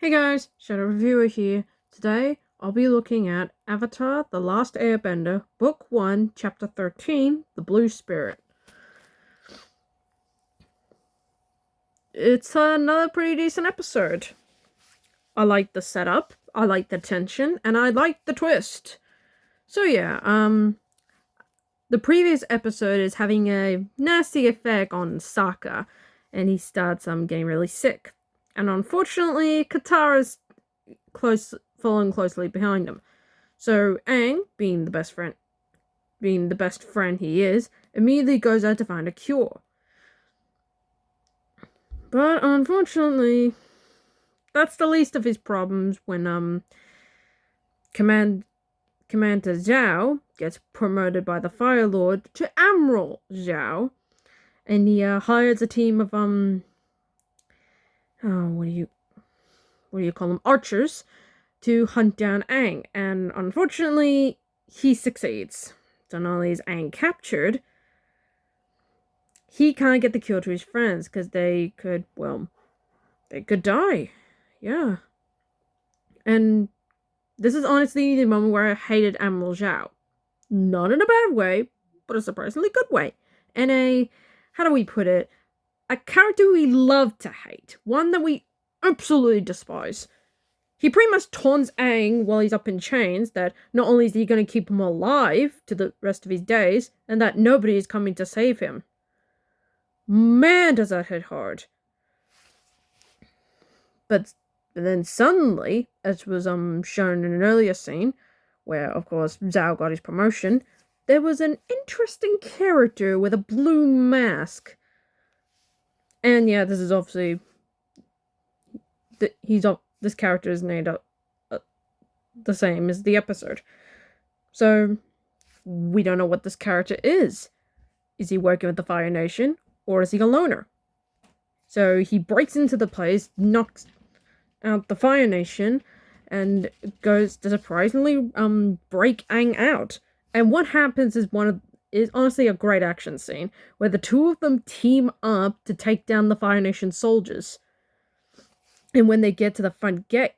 Hey guys, Shadow Reviewer here. Today, I'll be looking at Avatar: The Last Airbender, Book 1, Chapter 13, The Blue Spirit. It's another pretty decent episode. I like the setup, I like the tension, and I like the twist. So yeah, the previous episode is having a nasty effect on Sokka, and he starts getting really sick. And unfortunately, Katara's following closely behind him. So Aang, being the best friend he is, immediately goes out to find a cure. But unfortunately, that's the least of his problems when Commander Zhao gets promoted by the Fire Lord to Admiral Zhao, and he hires a team of what do you call them, archers, to hunt down Aang, and unfortunately, he succeeds. So not only is Aang captured, he can't get the cure to his friends because they could die. Yeah. And this is honestly the moment where I hated Admiral Zhao. Not in a bad way, but a surprisingly good way. And how do we put it? A character we love to hate. One that we absolutely despise. He pretty much taunts Aang while he's up in chains that not only is he going to keep him alive to the rest of his days, and that nobody is coming to save him. Man, does that hit hard. But then suddenly, as was shown in an earlier scene, where of course Zhao got his promotion, there was an interesting character with a blue mask. And yeah, this is obviously this character is named the same as the episode. So we don't know what this character is. Is he working with the Fire Nation, or is he a loner? So he breaks into the place, knocks out the Fire Nation, and goes to surprisingly break Aang out. And what happens is honestly a great action scene where the two of them team up to take down the Fire Nation soldiers. And when they get to the front gate,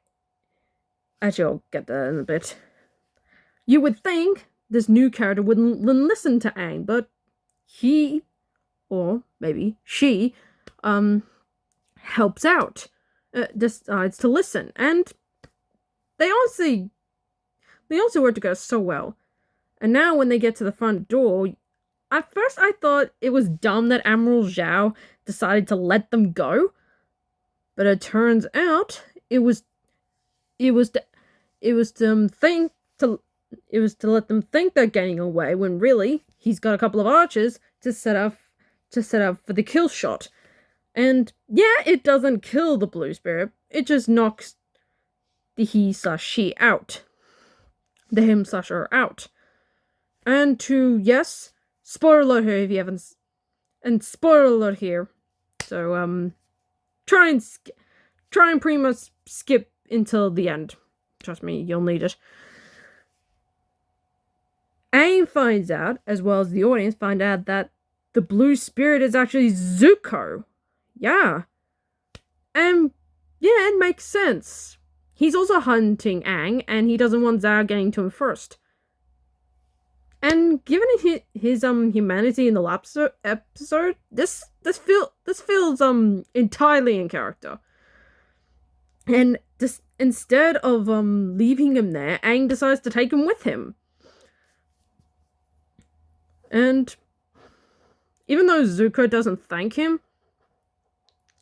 actually I'll get that in a bit, you would think this new character wouldn't listen to Aang, but he, or maybe she, helps out, decides to listen, and they also work together so well. And now when they get to the front door, at first I thought it was dumb that Admiral Zhao decided to let them go, but it turns out it was to let them think they're getting away when really he's got a couple of archers to set up for the kill shot. And yeah, it doesn't kill the blue spirit, it just knocks the he/she out. The him/her out. And yes, spoiler alert here if you haven't, and spoiler alert here. So try and pretty much skip until the end. Trust me, you'll need it. Aang finds out, as well as the audience find out, that the blue spirit is actually Zuko. Yeah. And yeah, it makes sense. He's also hunting Aang, and he doesn't want Zhao getting to him first. And given his humanity in the last episode, this feels entirely in character. And just instead of leaving him there, Aang decides to take him with him. And even though Zuko doesn't thank him,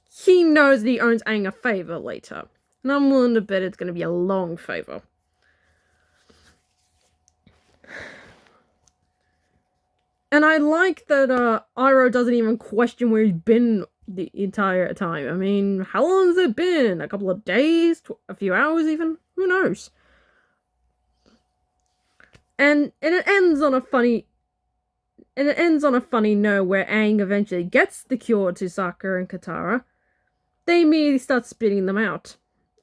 he knows that he owes Aang a favor later. And I'm willing to bet it's going to be a long favor. And I like that Iroh doesn't even question where he's been the entire time. I mean, how long has it been? A couple of days? A few hours even? Who knows? And it ends on a funny note where Aang eventually gets the cure to Sokka and Katara. They immediately start spitting them out.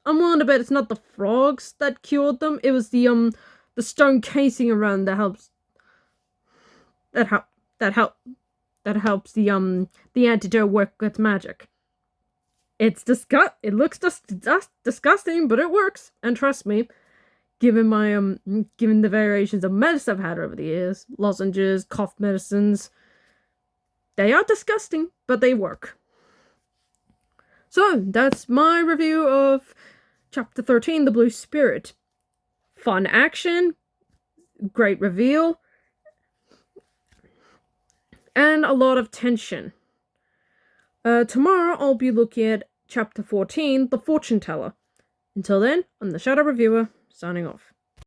I'm willing to bet it's not the frogs that cured them. It was the stone casing around that helps the antidote work with magic. It looks disgusting, but it works. And trust me, given the variations of medicine I've had over the years, lozenges, cough medicines, they are disgusting, but they work. So that's my review of Chapter 13, The Blue Spirit. Fun action, great reveal, and a lot of tension. Tomorrow I'll be looking at Chapter 14, The Fortune Teller. Until then, I'm the Shadow Reviewer, signing off.